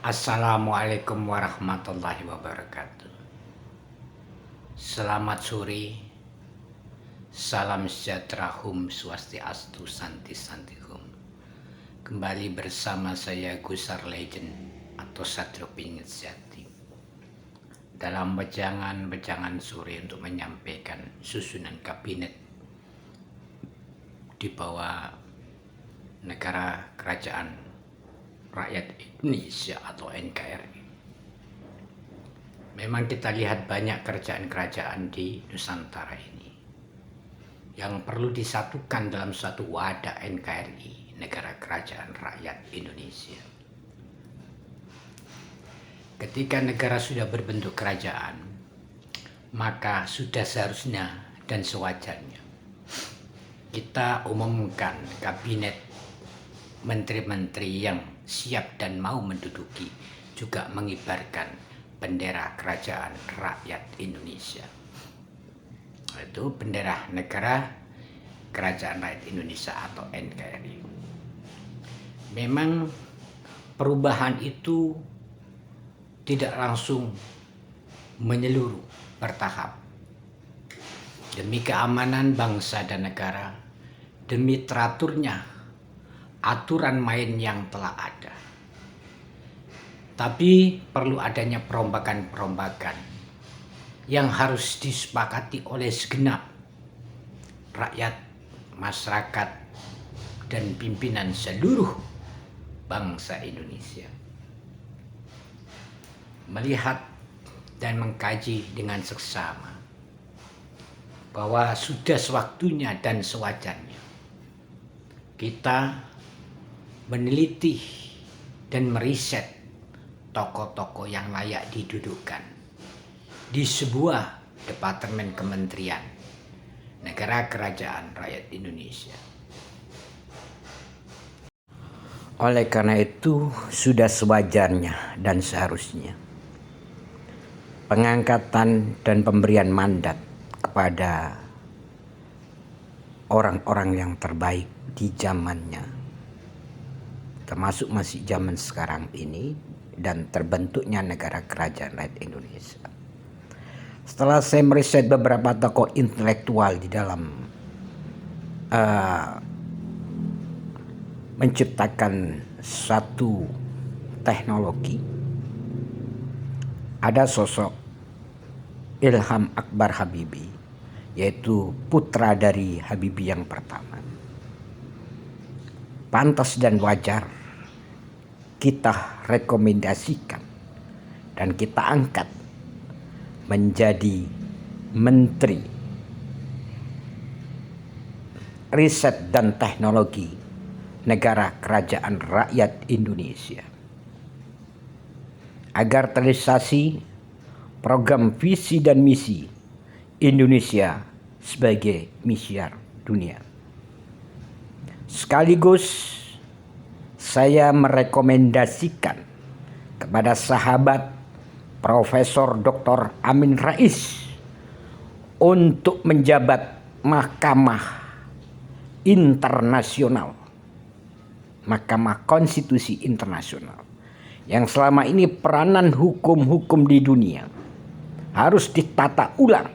Assalamualaikum warahmatullahi wabarakatuh. Selamat sore, salam sejahtera, Hum Swastiastu, Santi Santi Hum. Kembali bersama saya Gusar Legend atau Satrio Pinget Sejati dalam bejangan sore untuk menyampaikan susunan kabinet di bawah negara kerajaan rakyat Indonesia atau NKRI. Memang kita lihat banyak kerajaan-kerajaan di Nusantara ini yang perlu disatukan dalam suatu wadah NKRI, negara kerajaan rakyat Indonesia. Ketika negara sudah berbentuk kerajaan, maka sudah seharusnya dan sewajarnya kita umumkan kabinet menteri-menteri yang siap dan mau menduduki juga mengibarkan bendera kerajaan rakyat Indonesia, yaitu bendera negara kerajaan rakyat Indonesia atau NKRI. Memang perubahan itu tidak langsung menyeluruh, bertahap, demi keamanan bangsa dan negara, demi teraturnya aturan main yang telah ada. Tapi perlu adanya perombakan-perombakan yang harus disepakati oleh segenap rakyat, masyarakat, dan pimpinan seluruh bangsa Indonesia. Melihat dan mengkaji dengan seksama bahwa sudah sewaktunya dan sewajarnya kita meneliti dan meriset tokoh-tokoh yang layak didudukkan di sebuah departemen kementerian negara kerajaan rakyat Indonesia. Oleh karena itu, sudah sewajarnya dan seharusnya pengangkatan dan pemberian mandat kepada orang-orang yang terbaik di zamannya, termasuk masih zaman sekarang ini, dan terbentuknya negara kerajaan rakyat Indonesia. Setelah saya meriset beberapa tokoh intelektual di dalam menciptakan satu teknologi, ada sosok Ilham Akbar Habibie, yaitu putra dari Habibie yang pertama. Pantas dan wajar kita rekomendasikan dan kita angkat menjadi Menteri Riset dan Teknologi Negara Kerajaan Rakyat Indonesia, agar terrealisasi program visi dan misi Indonesia sebagai misiar dunia. Sekaligus saya merekomendasikan kepada sahabat Profesor Dr. Amin Rais untuk menjabat Mahkamah Internasional, Mahkamah Konstitusi Internasional, yang selama ini peranan hukum-hukum di dunia harus ditata ulang.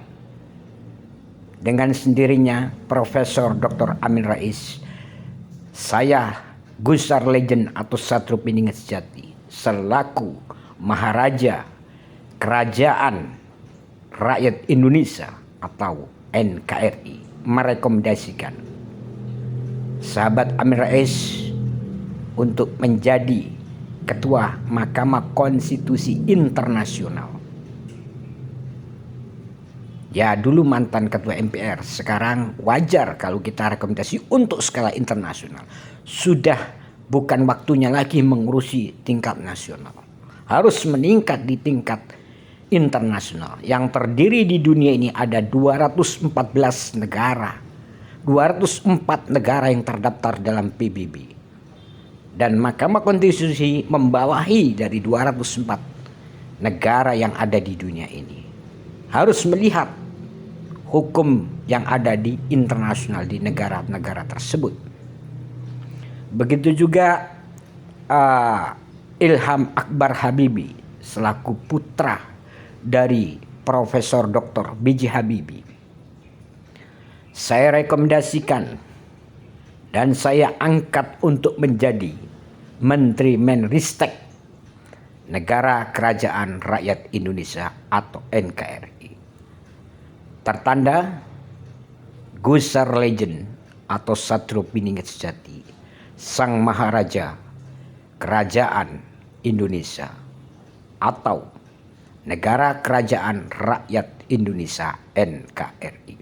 Dengan sendirinya Profesor Dr. Amin Rais, saya Gusar Legend atau Satrio Pinget Sejati selaku Maharaja Kerajaan Rakyat Indonesia atau NKRI merekomendasikan sahabat Amin Rais untuk menjadi Ketua Mahkamah Konstitusi Internasional. Ya, dulu mantan ketua MPR, sekarang wajar kalau kita rekomendasi untuk skala internasional. Sudah bukan waktunya lagi mengurusi tingkat nasional. Harus meningkat di tingkat internasional. Yang terdiri di dunia ini ada 214 negara. 204 negara yang terdaftar dalam PBB. Dan Mahkamah Konstitusi membawahi dari 204 negara yang ada di dunia ini. Harus melihat hukum yang ada di internasional di negara-negara tersebut. Begitu juga Ilham Akbar Habibie selaku putra dari Profesor Dr. B.J. Habibie. Saya rekomendasikan dan saya angkat untuk menjadi Menteri Menristek Negara Kerajaan Rakyat Indonesia atau NKRI. Tertanda Gusar Legend atau Satrio Piningit Sejati, Sang Maharaja Kerajaan Indonesia atau Negara Kerajaan Rakyat Indonesia NKRI.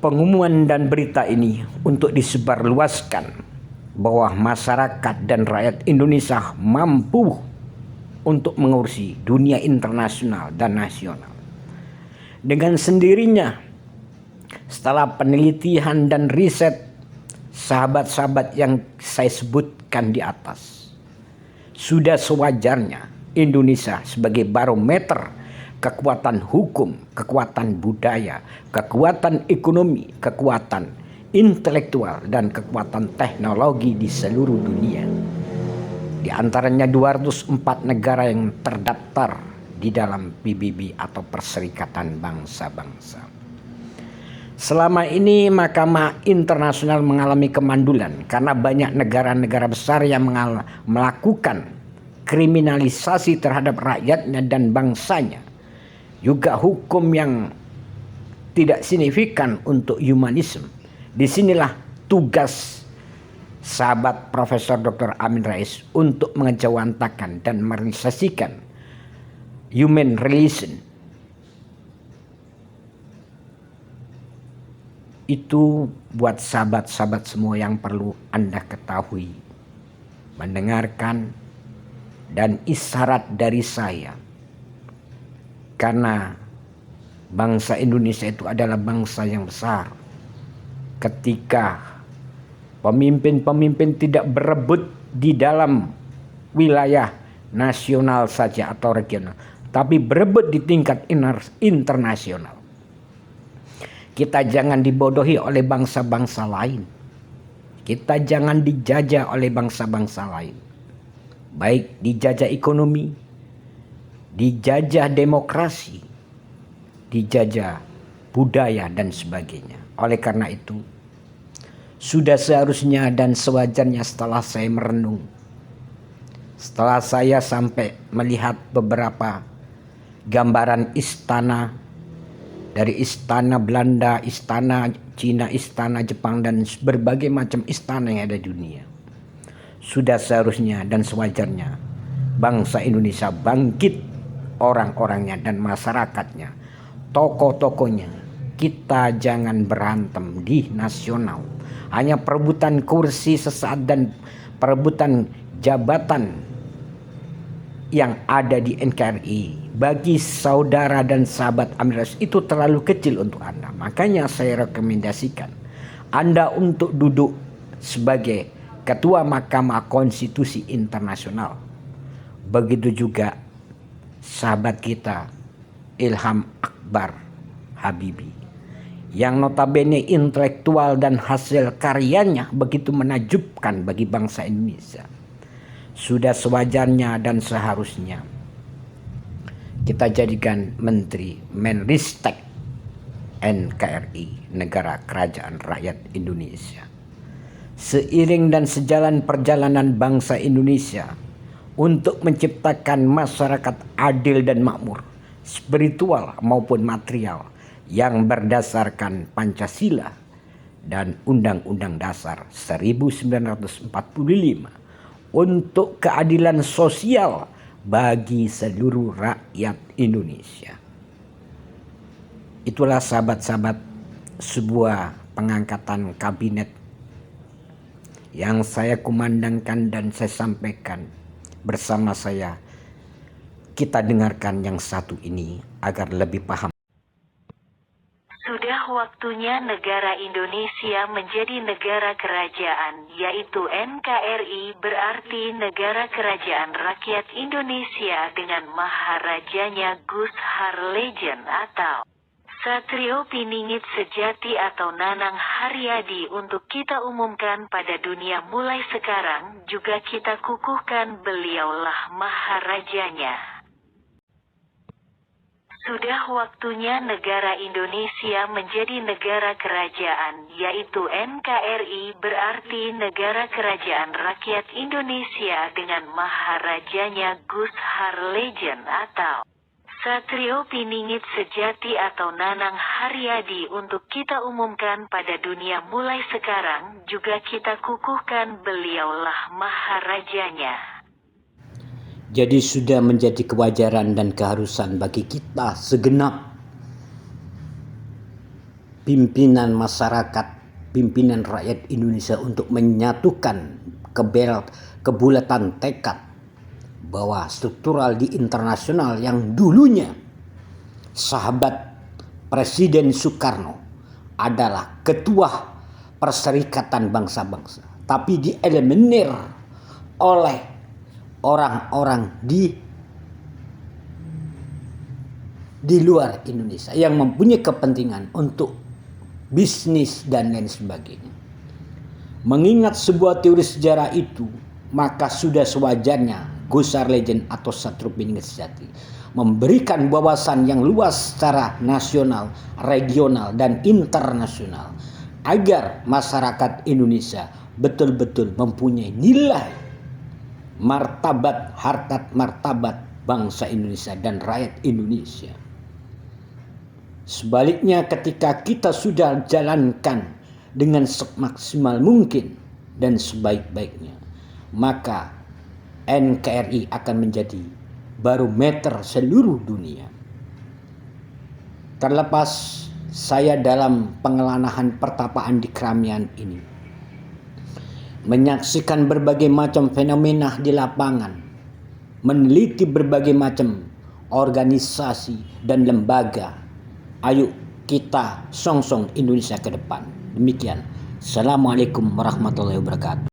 Pengumuman dan berita ini untuk disebarluaskan bahwa masyarakat dan rakyat Indonesia mampu untuk mengurusi dunia internasional dan nasional. Dengan sendirinya, setelah penelitian dan riset sahabat-sahabat yang saya sebutkan di atas, sudah sewajarnya Indonesia sebagai barometer kekuatan hukum, kekuatan budaya, kekuatan ekonomi, kekuatan intelektual, dan kekuatan teknologi di seluruh dunia. Di antaranya 204 negara yang terdaftar di dalam PBB atau Perserikatan Bangsa-Bangsa. Selama ini Mahkamah Internasional mengalami kemandulan karena banyak negara-negara besar yang melakukan kriminalisasi terhadap rakyatnya dan bangsanya. Juga hukum yang tidak signifikan untuk humanisme. Disinilah tugas sahabat Profesor Dr. Amin Rais untuk mengejawantakan dan merealisasikan human relation. Itu buat sahabat-sahabat semua yang perlu Anda ketahui, mendengarkan, dan isyarat dari saya. Karena bangsa Indonesia itu adalah bangsa yang besar. Ketika pemimpin-pemimpin tidak berebut di dalam wilayah nasional saja atau regional, tapi berebut di tingkat internasional. Kita jangan dibodohi oleh bangsa-bangsa lain. Kita jangan dijajah oleh bangsa-bangsa lain. Baik dijajah ekonomi, dijajah demokrasi, dijajah budaya dan sebagainya. Oleh karena itu, sudah seharusnya dan sewajarnya setelah saya merenung, setelah saya sampai melihat beberapa gambaran istana, dari istana Belanda, istana Cina, istana Jepang, dan berbagai macam istana yang ada di dunia, sudah seharusnya dan sewajarnya bangsa Indonesia bangkit, orang-orangnya dan masyarakatnya, tokoh-tokohnya. Kita jangan berantem di nasional, hanya perebutan kursi sesaat dan perebutan jabatan yang ada di NKRI. Bagi saudara dan sahabat Amin Rais itu terlalu kecil untuk Anda. Makanya saya rekomendasikan Anda untuk duduk sebagai Ketua Mahkamah Konstitusi Internasional. Begitu juga sahabat kita Ilham Akbar Habibie, yang notabene intelektual dan hasil karyanya begitu menakjubkan bagi bangsa Indonesia. Sudah sewajarnya dan seharusnya kita jadikan Menteri Menristek NKRI, Negara Kerajaan Rakyat Indonesia. Seiring dan sejalan perjalanan bangsa Indonesia untuk menciptakan masyarakat adil dan makmur, spiritual maupun material, yang berdasarkan Pancasila dan Undang-Undang Dasar 1945 untuk keadilan sosial bagi seluruh rakyat Indonesia. Itulah sahabat-sahabat sebuah pengangkatan kabinet yang saya kumandangkan dan saya sampaikan bersama saya. Kita dengarkan yang satu ini agar lebih paham. Sudah waktunya negara Indonesia menjadi negara kerajaan, yaitu NKRI, berarti Negara Kerajaan Rakyat Indonesia dengan Maharajanya Gusar Legend atau Satrio Piningit sejati atau Nanang Haryadi untuk kita umumkan pada dunia mulai sekarang, juga kita kukuhkan beliaulah maharajanya. Sudah waktunya negara Indonesia menjadi negara kerajaan, yaitu NKRI berarti Negara Kerajaan Rakyat Indonesia dengan maharajanya Gus Harlejen atau Satrio Piningit sejati atau Nanang Haryadi untuk kita umumkan pada dunia mulai sekarang, juga kita kukuhkan beliaulah maharajanya. Jadi sudah menjadi kewajaran dan keharusan bagi kita segenap pimpinan masyarakat, pimpinan rakyat Indonesia untuk menyatukan kebulatan tekad bahwa struktural di internasional yang dulunya sahabat Presiden Soekarno adalah ketua Perserikatan Bangsa-Bangsa, tapi dieliminir oleh orang-orang di luar Indonesia yang mempunyai kepentingan untuk bisnis dan lain sebagainya. Mengingat sebuah teori sejarah itu, maka sudah sewajarnya Gus Harlejen atau Satrio Piningit sejati memberikan wawasan yang luas secara nasional, regional, dan internasional agar masyarakat Indonesia betul-betul mempunyai nilai martabat, harkat martabat bangsa Indonesia dan rakyat Indonesia. Sebaliknya, ketika kita sudah jalankan dengan semaksimal mungkin dan sebaik-baiknya, maka NKRI akan menjadi barometer seluruh dunia. Terlepas saya dalam pengelanahan pertapaan di keramaian ini, menyaksikan berbagai macam fenomena di lapangan, meneliti berbagai macam organisasi dan lembaga. Ayo kita songsong Indonesia ke depan. Demikian. Assalamualaikum warahmatullahi wabarakatuh.